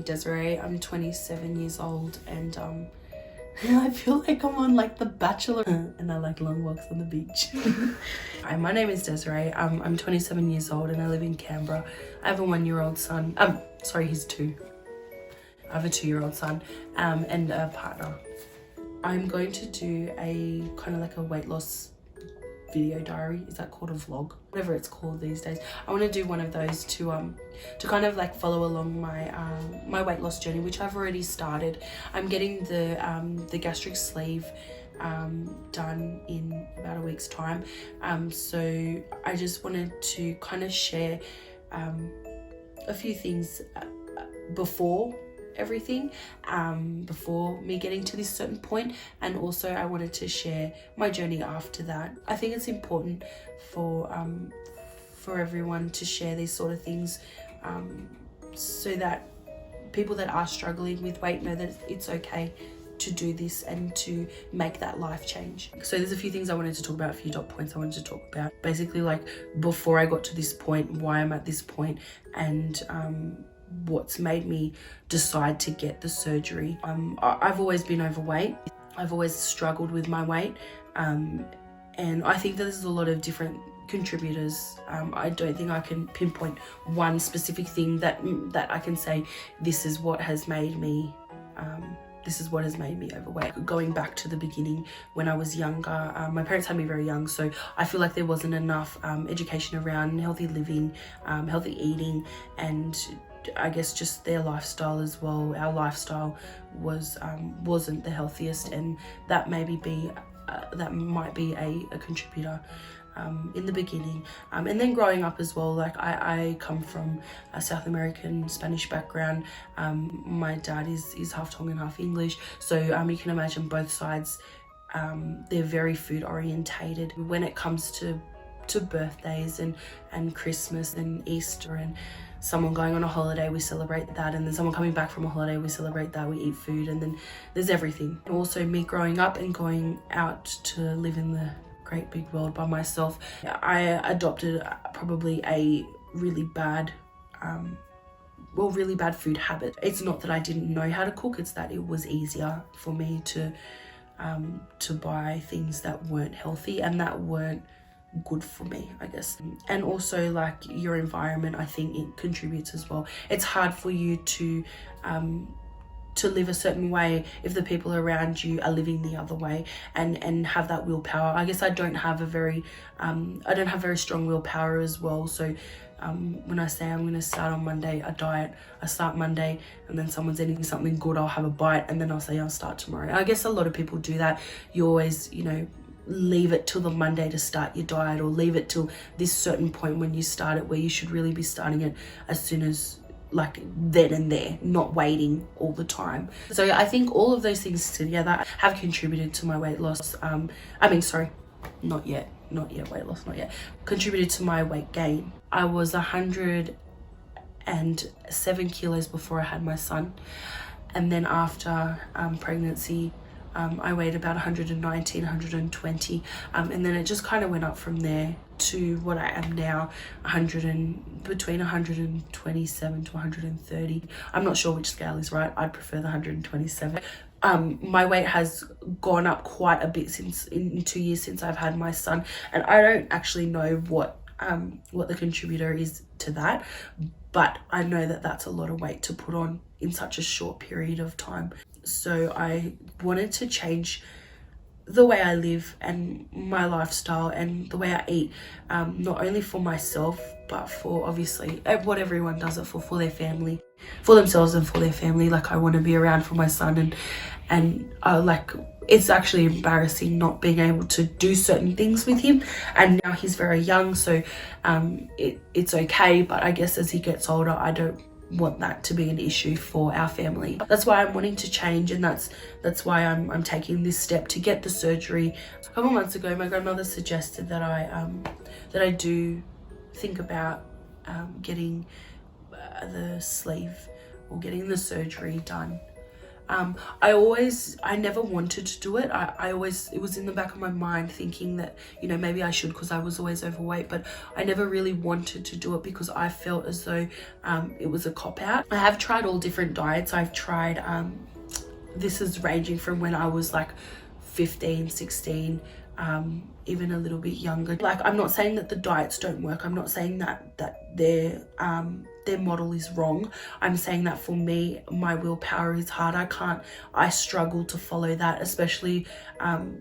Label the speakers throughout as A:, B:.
A: Desiree, I'm 27 years old and I feel like I'm on like The Bachelor and I like long walks on the beach. Hi, my name is Desiree. I'm 27 years old and I live in Canberra. I have a 1-year-old son. Sorry, he's 2. I have a 2-year-old son and a partner. I'm going to do a kind of like a weight loss video diary. Is that called a vlog? Whatever it's called these days. I want to do one of those to kind of like follow along my my weight loss journey, which I've already started. I'm getting the gastric sleeve done in about a week's time. So I just wanted to kind of share a few things before everything, before me getting to this certain point, and also I wanted to share my journey after that. I think it's important for everyone to share these sort of things, so that people that are struggling with weight know that it's okay to do this and to make that life change. So there's a few things I wanted to talk about, a few dot points I wanted to talk about. Basically, like before I got to this point, why I'm at this point, and what's made me decide to get the surgery. I've always been overweight. I've always struggled with my weight, and I think that there's a lot of different contributors. I don't think I can pinpoint one specific thing that I can say this is what has made me overweight. Going back to the beginning, when I was younger, my parents had me very young, so I feel like there wasn't enough education around healthy living, healthy eating, and I guess just their lifestyle as well. Our lifestyle wasn't the healthiest, and that might be a contributor in the beginning, and then growing up as well. Like I come from a South American Spanish background. My dad is half Tongan, half English, so you can imagine both sides. They're very food orientated. When it comes to birthdays and Christmas and Easter and someone going on a holiday, we celebrate that, and then someone coming back from a holiday, we celebrate that, we eat food, and then there's everything. Also, me growing up and going out to live in the great big world by myself, I adopted probably a really bad food habit. It's not that I didn't know how to cook, it's that it was easier for me to buy things that weren't healthy and that weren't good for me, I guess. And also, like, your environment, I think it contributes as well. It's hard for you to live a certain way if the people around you are living the other way, and have that willpower. I guess I don't have very strong willpower as well. So when I say I'm going to start on Monday a diet, I start Monday, and then someone's eating something good, I'll have a bite, and then I'll say I'll start tomorrow. I guess a lot of people do that. You always, leave it till the Monday to start your diet, or leave it till this certain point when you start it, where you should really be starting it as soon as, like, then and there, not waiting all the time. So I think all of those things together have contributed to my weight loss. Not yet weight loss, not yet. Contributed to my weight gain. I was 107 kilos before I had my son, and then after pregnancy, I weighed about 119, 120, and then it just kind of went up from there to what I am now, between 127 to 130. I'm not sure which scale is right. I'd prefer the 127. My weight has gone up quite a bit in 2 years since I've had my son, and I don't actually know what the contributor is to that, but I know that that's a lot of weight to put on in such a short period of time. So I wanted to change the way I live and my lifestyle and the way I eat, not only for myself, but for, obviously, what everyone does it for their family, for themselves and for their family. Like, I want to be around for my son, and like, it's actually embarrassing not being able to do certain things with him, and now he's very young, so it's okay. But I guess as he gets older, I don't want that to be an issue for our family. That's why I'm wanting to change, and that's why I'm taking this step to get the surgery. A couple months ago, my grandmother suggested that I do think about getting the sleeve or getting the surgery done. I never wanted to do it. It was in the back of my mind thinking that, you know, maybe I should, because I was always overweight, but I never really wanted to do it because I felt as though it was a cop-out. I have tried all different diets. I've tried, this is ranging from when I was like 15, 16, even a little bit younger. Like, I'm not saying that the diets don't work. I'm not saying that their model is wrong. I'm saying that for me, my willpower is hard. I struggle to follow that, especially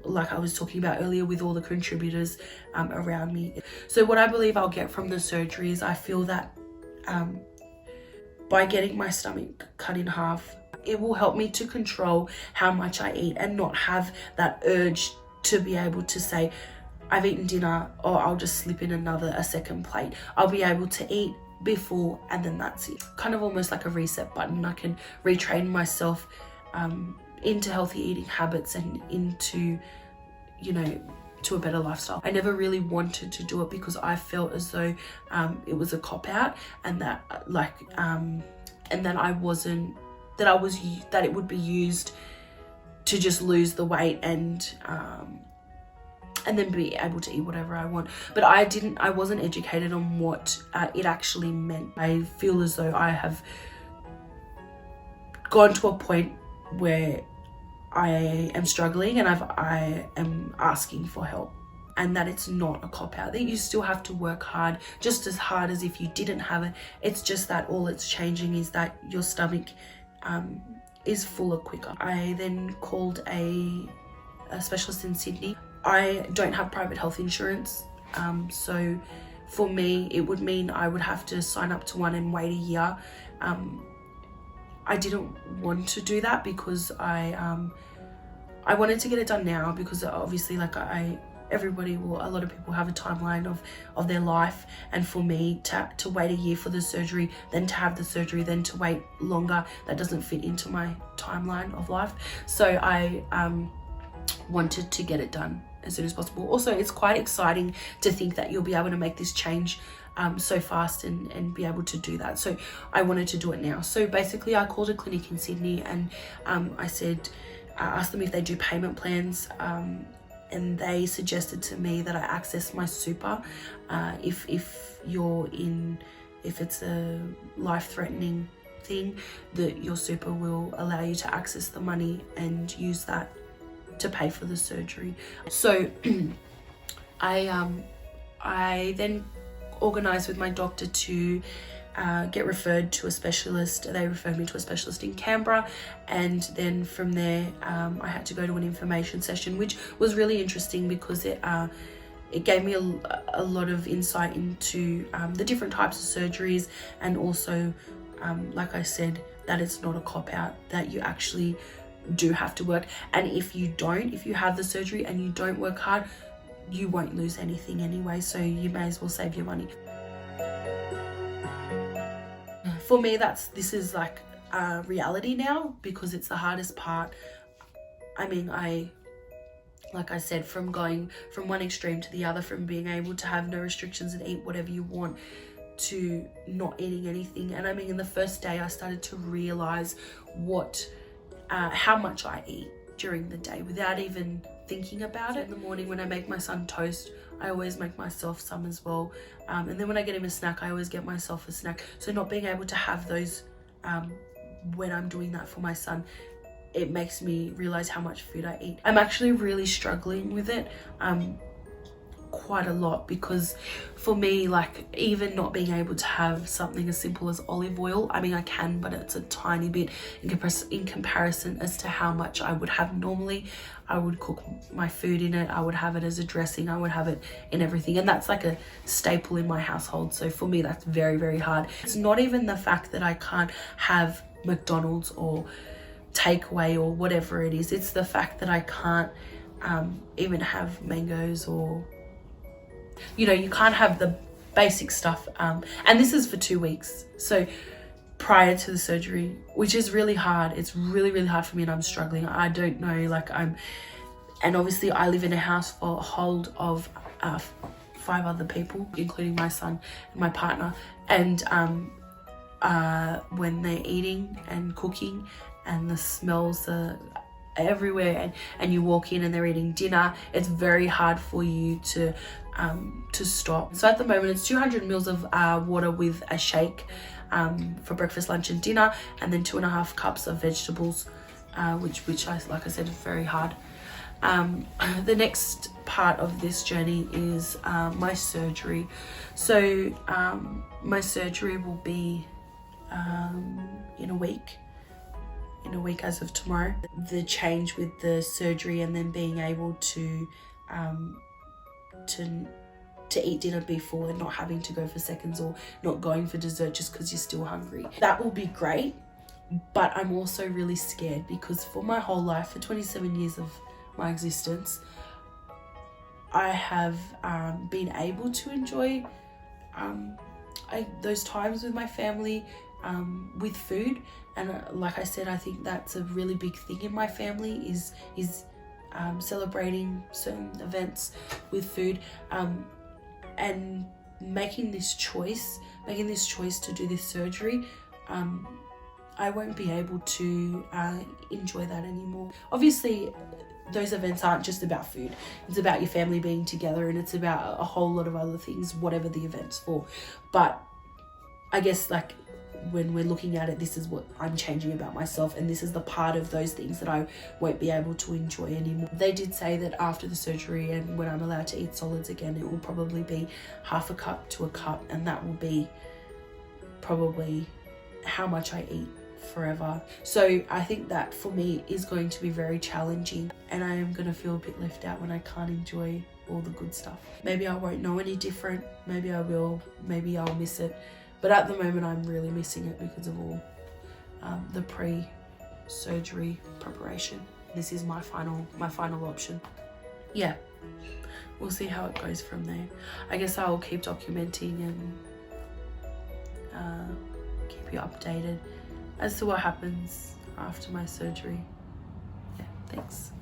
A: like I was talking about earlier with all the contributors around me. So what I believe I'll get from the surgery is I feel that by getting my stomach cut in half, it will help me to control how much I eat and not have that urge to be able to say, I've eaten dinner, or I'll just slip in a second plate. I'll be able to eat before and then that's it. Kind of almost like a reset button. I can retrain myself into healthy eating habits and into, you know, to a better lifestyle. I never really wanted to do it because I felt as though it was a cop-out, and that that it would be used to just lose the weight and then be able to eat whatever I want. But I wasn't educated on what it actually meant. I feel as though I have gone to a point where I am struggling and I am asking for help, and that it's not a cop-out, that you still have to work hard, just as hard as if you didn't have it. It's just that all it's changing is that your stomach is fuller quicker. I then called a specialist in Sydney. I don't have private health insurance, so for me it would mean I would have to sign up to one and wait a year. I didn't want to do that because I wanted to get it done now, because obviously, like, a lot of people have a timeline of their life, and for me to wait a year for the surgery, then to have the surgery, then to wait longer, that doesn't fit into my timeline of life. So I wanted to get it done as soon as possible. Also, it's quite exciting to think that you'll be able to make this change so fast and be able to do that. So I wanted to do it now. So basically, I called a clinic in Sydney and I asked them if they do payment plans, and they suggested to me that I access my super if it's a life-threatening thing, that your super will allow you to access the money and use that to pay for the surgery. So I then organized with my doctor to get referred to a specialist. They referred me to a specialist in Canberra, and then from there I had to go to an information session, which was really interesting because it gave me a lot of insight into the different types of surgeries, and also like I said, that it's not a cop-out, that you actually do have to work. And if you have the surgery and you don't work hard, you won't lose anything anyway, so you may as well save your money. For me, this is like reality now, because it's the hardest part. I mean, like I said, from going from one extreme to the other, from being able to have no restrictions and eat whatever you want, to not eating anything. And I mean, in the first day, I started to realize how much I eat during the day without even thinking about it. In the morning when I make my son toast, I always make myself some as well. And then when I get him a snack, I always get myself a snack. So not being able to have those when I'm doing that for my son, it makes me realize how much food I eat. I'm actually really struggling with it quite a lot, because for me, like, even not being able to have something as simple as olive oil, I mean, I can, but it's a tiny bit in comparison as to how much I would have normally. I would cook my food in it, I would have it as a dressing, I would have it in everything, and that's like a staple in my household. So for me, that's very, very hard. It's not even the fact that I can't have McDonald's or takeaway or whatever it is, it's the fact that I can't even have mangoes, or you know, you can't have the basic stuff. And this is for 2 weeks, so prior to the surgery, which is really hard. It's really, really hard for me, and I'm struggling. I don't know, like, and obviously I live in a household of 5 other people, including my son and my partner, and when they're eating and cooking, and the smells are everywhere, and you walk in and they're eating dinner, it's very hard for you to stop. So at the moment it's 200 mils of water with a shake for breakfast, lunch and dinner, and then 2.5 cups of vegetables, which I, like I said, is very hard. The next part of this journey is my surgery. So my surgery will be in a week as of tomorrow. The change with the surgery and then being able to eat dinner before and not having to go for seconds or not going for dessert just because you're still hungry, that will be great. But I'm also really scared because for my whole life, for 27 years of my existence, I have been able to enjoy those times with my family, with food. And like I said, I think that's a really big thing in my family is celebrating certain events with food, and making this choice to do this surgery. I won't be able to enjoy that anymore. Obviously, those events aren't just about food. It's about your family being together, and it's about a whole lot of other things, whatever the event's for. But I guess, like, when we're looking at it, this is what I'm changing about myself, and this is the part of those things that I won't be able to enjoy anymore. They did say that after the surgery and when I'm allowed to eat solids again, it will probably be 1/2 cup to a cup, and that will be probably how much I eat forever. So I think that for me is going to be very challenging, and I am going to feel a bit left out when I can't enjoy all the good stuff. Maybe I won't know any different, maybe I will, maybe I'll miss it. But at the moment, I'm really missing it because of all the pre-surgery preparation. This is my final option. Yeah, we'll see how it goes from there. I guess I will keep documenting and keep you updated as to what happens after my surgery. Yeah, thanks.